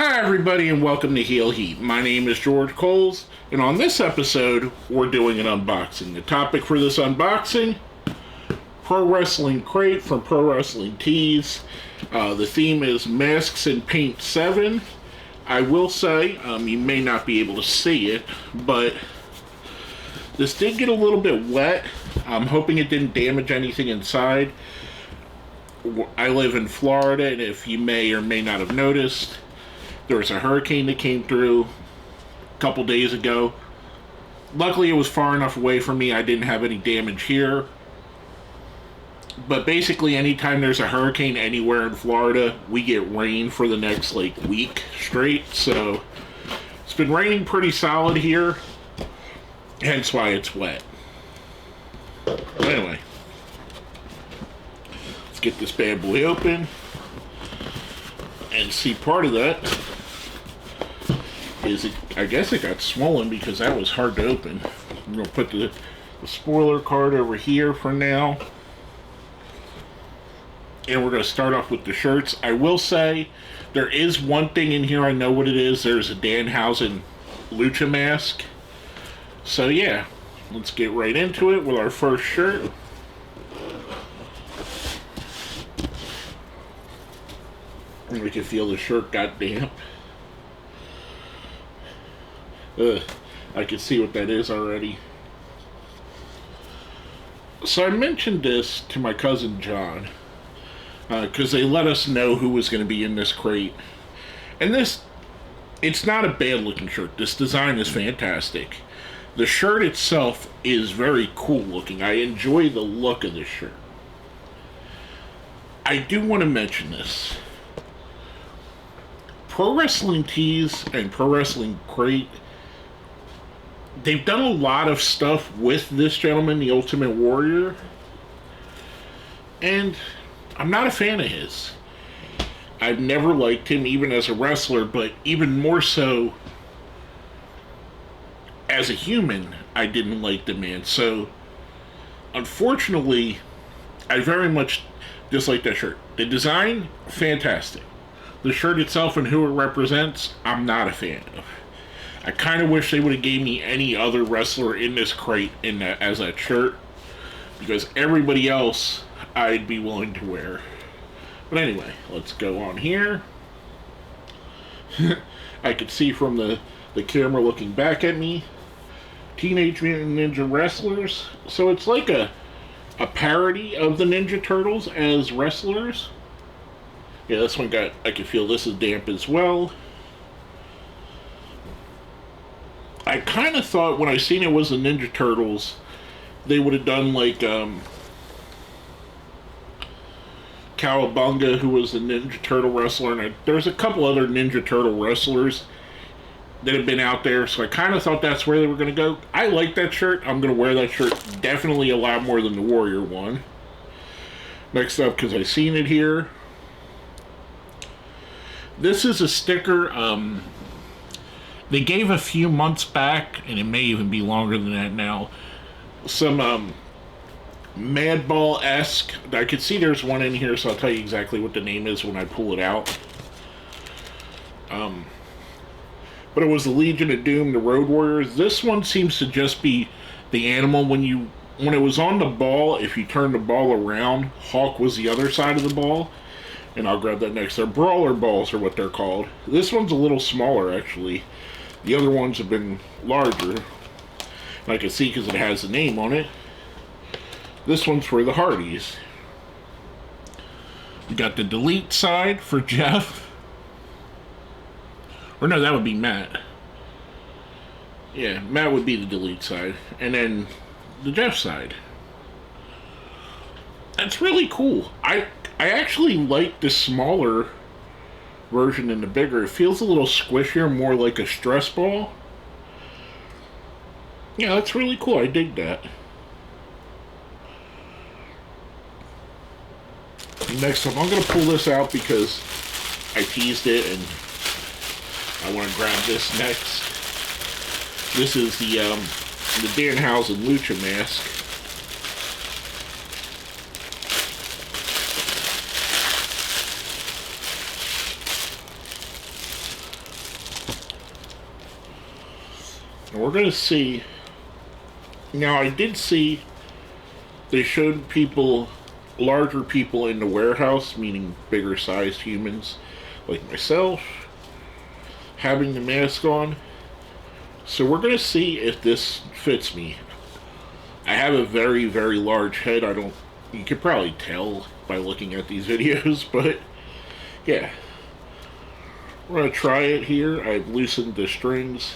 Hi, everybody, and welcome to Heel Heat. My name is George Coles, and on this episode, we're doing an unboxing. The topic for this unboxing: Pro Wrestling Crate from Pro Wrestling Tees. The theme is Masks and Paint 7. I will say, you may not be able to see it, but this did get a little bit wet. I'm hoping it didn't damage anything inside. I live in Florida, and if you may or may not have noticed, there was a hurricane that came through a couple days ago. Luckily, it was far enough away from me, I didn't have any damage here. But basically, anytime there's a hurricane anywhere in Florida, we get rain for the next, week straight. So, it's been raining pretty solid here, hence why it's wet. Anyway, let's get this bad boy open and see. Part of that is I guess it got swollen because that was hard to open. I'm going to put the spoiler card over here for now. And we're going to start off with the shirts. I will say, there is one thing in here, I know what it is. There's a Danhausen Lucha mask. So yeah, let's get right into it with our first shirt. And we can feel the shirt got damp. I can see what that is already. So I mentioned this to my cousin John, because they let us know who was going to be in this crate. And it's not a bad looking shirt. This design is fantastic. The shirt itself is very cool looking. I enjoy the look of this shirt. I do want to mention this. Pro Wrestling Tees and Pro Wrestling Crate, they've done a lot of stuff with this gentleman, the Ultimate Warrior, and I'm not a fan of his. I've never liked him even as a wrestler, but even more so as a human, I didn't like the man. So, unfortunately, I very much dislike that shirt. The design, fantastic. The shirt itself and who it represents, I'm not a fan of. I kind of wish they would have gave me any other wrestler in this crate as that shirt, because everybody else I'd be willing to wear. But anyway, let's go on here. I could see from the camera looking back at me, Teenage Mutant Ninja Wrestlers. So it's like a parody of the Ninja Turtles as wrestlers. Yeah, this one I can feel this is damp as well. I kind of thought when I seen it was the Ninja Turtles, they would have done Cowabunga, who was the Ninja Turtle wrestler, and there's a couple other Ninja Turtle wrestlers that have been out there, so I kind of thought that's where they were going to go. I like that shirt. I'm going to wear that shirt definitely a lot more than the Warrior one. Next up, because I seen it here, this is a sticker they gave a few months back, and it may even be longer than that now, some Madball-esque. I could see there's one in here, so I'll tell you exactly what the name is when I pull it out. But it was the Legion of Doom, the Road Warriors. This one seems to just be the animal. When it was on the ball, if you turn the ball around, Hawk was the other side of the ball. And I'll grab that next. They're brawler balls are what they're called. This one's a little smaller, actually. The other ones have been larger. And I can see because it has the name on it. This one's for the Hardys. We got the delete side for Jeff. Or no, that would be Matt. Yeah, Matt would be the delete side. And then the Jeff side. That's really cool. I actually like the smaller version than the bigger. It feels a little squishier, more like a stress ball. Yeah, that's really cool. I dig that. Next up, I'm going to pull this out because I teased it and I want to grab this next. This is the Danhausen Lucha mask. And we're going to see. Now, I did see they showed people, larger people in the warehouse, meaning bigger sized humans like myself, having the mask on. So we're going to see if this fits me. I have a very, very large head. You could probably tell by looking at these videos, but yeah. We're going to try it here. I've loosened the strings.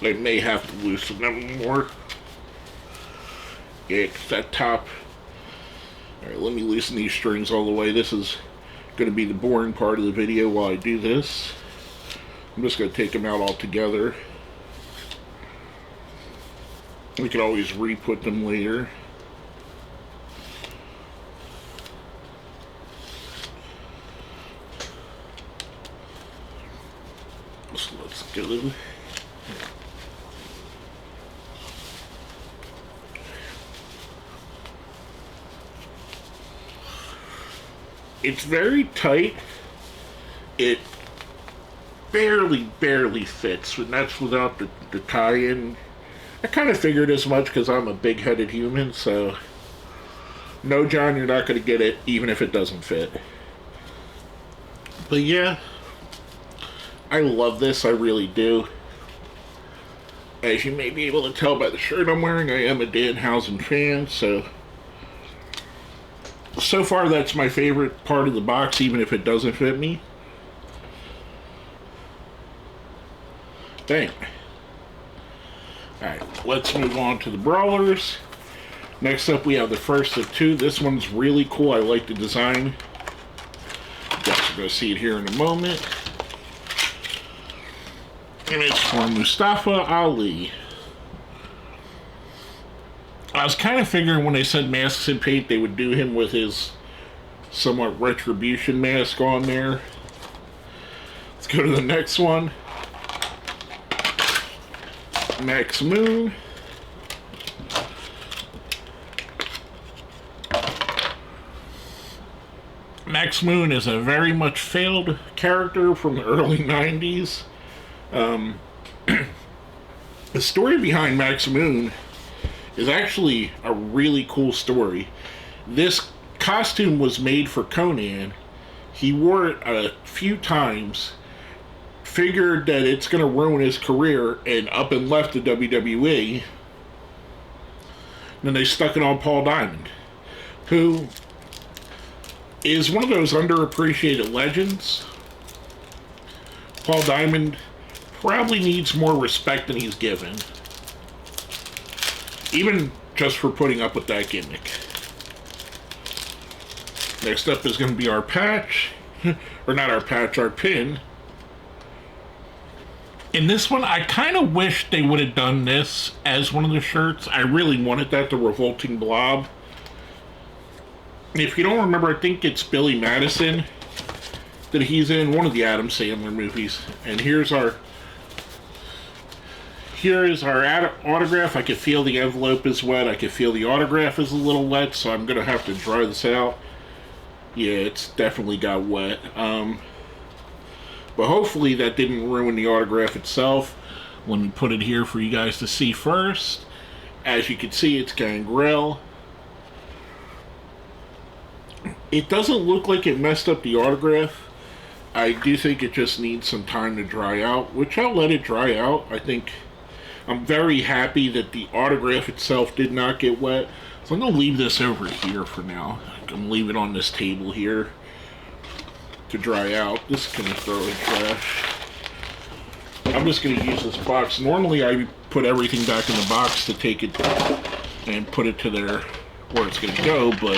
I may have to loosen them more. Yeah, 'cause that top. Alright, let me loosen these strings all the way. This is going to be the boring part of the video while I do this. I'm just going to take them out all together. We can always re-put them later. So let's go. It's very tight. It barely fits, and that's without the tie-in. I kind of figured as much because I'm a big-headed human, so no, John, you're not going to get it even if it doesn't fit. But yeah, I love this, I really do. As you may be able to tell by the shirt I'm wearing, I am a Danhausen fan, so far that's my favorite part of the box, even if it doesn't fit me. Dang. Alright, let's move on to the brawlers. Next up we have the first of two. This one's really cool, I like the design. You guys are going to see it here in a moment. And it's for Mustafa Ali. I was kind of figuring when they said masks and paint, they would do him with his somewhat Retribution mask on there. Let's go to the next one. Max Moon. Max Moon is a very much failed character from the early 90s. The story behind Max Moon is actually a really cool story. This costume was made for Conan. He wore it a few times, figured that it's going to ruin his career, and up and left the WWE. Then they stuck it on Paul Diamond, who is one of those underappreciated legends. Paul Diamond probably needs more respect than he's given, even just for putting up with that gimmick. Next up is going to be our patch, or not our patch, our pin. In this one, I kind of wish they would have done this as one of the shirts. I really wanted that, the Revolting Blob. If you don't remember, I think it's Billy Madison that he's in one of the Adam Sandler movies. And here is our autograph. I can feel the envelope is wet. I can feel the autograph is a little wet, so I'm going to have to dry this out. Yeah, it's definitely got wet. But hopefully that didn't ruin the autograph itself. Let me put it here for you guys to see first. As you can see, it's Gangrel. It doesn't look like it messed up the autograph. I do think it just needs some time to dry out, which I'll let it dry out. I think I'm very happy that the autograph itself did not get wet. So I'm going to leave this over here for now. I'm going to leave it on this table here to dry out. This is going to throw in trash. I'm just going to use this box. Normally I put everything back in the box to take it and put it to where it's going to go, but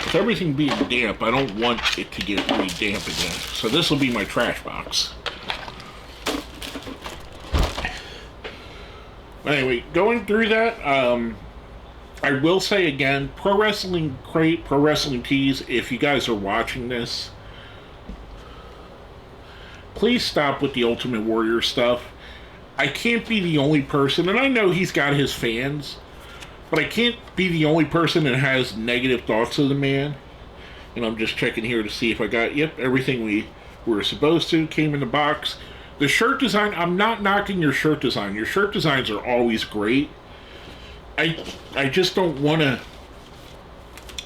with everything being damp, I don't want it to get really damp again. So this will be my trash box. Anyway, going through that, I will say again, Pro Wrestling Crate, Pro Wrestling Tees, if you guys are watching this, please stop with the Ultimate Warrior stuff. I can't be the only person, and I know he's got his fans, but I can't be the only person that has negative thoughts of the man. And I'm just checking here to see if I got, yep, everything we were supposed to came in the box. The shirt design, I'm not knocking your shirt design. Your shirt designs are always great. I just don't want to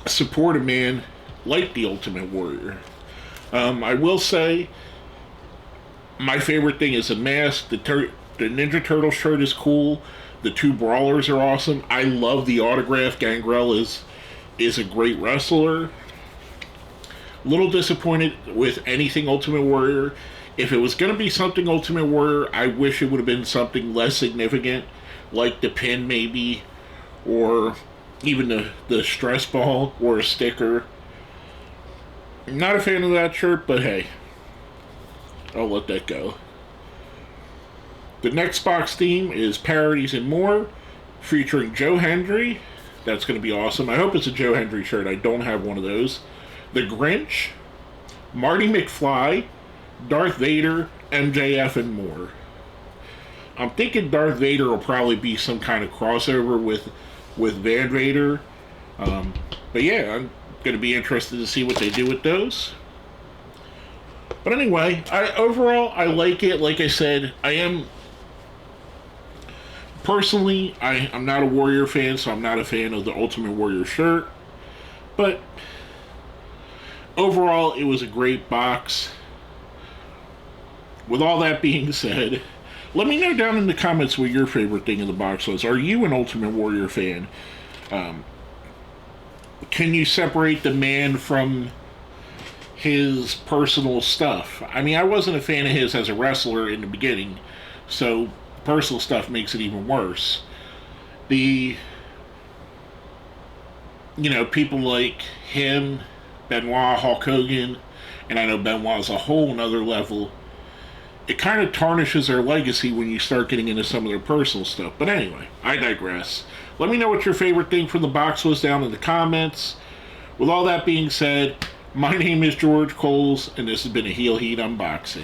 support a man like the Ultimate Warrior. I will say my favorite thing is the mask. The Ninja Turtle shirt is cool. The two brawlers are awesome. I love the autograph. Gangrel is a great wrestler. A little disappointed with anything Ultimate Warrior. If it was going to be something Ultimate Warrior, I wish it would have been something less significant, like the pin maybe, or even the stress ball or a sticker. Not a fan of that shirt, but hey, I'll let that go. The next box theme is Parodies and More, featuring Joe Hendry. That's going to be awesome. I hope it's a Joe Hendry shirt. I don't have one of those. The Grinch, Marty McFly, Darth Vader, MJF, and more. I'm thinking Darth Vader will probably be some kind of crossover with Van Vader. But yeah, I'm going to be interested to see what they do with those. But anyway, overall, I like it. Like I said, I'm not a Warrior fan, so I'm not a fan of the Ultimate Warrior shirt. But overall, it was a great box. With all that being said, let me know down in the comments what your favorite thing in the box was. Are you an Ultimate Warrior fan? Can you separate the man from his personal stuff? I mean, I wasn't a fan of his as a wrestler in the beginning, so personal stuff makes it even worse. People like him, Benoit, Hulk Hogan, and I know Benoit's a whole nother level. It kind of tarnishes their legacy when you start getting into some of their personal stuff. But anyway, I digress. Let me know what your favorite thing from the box was down in the comments. With all that being said, my name is George Coles, and this has been a Heel Heat Unboxing.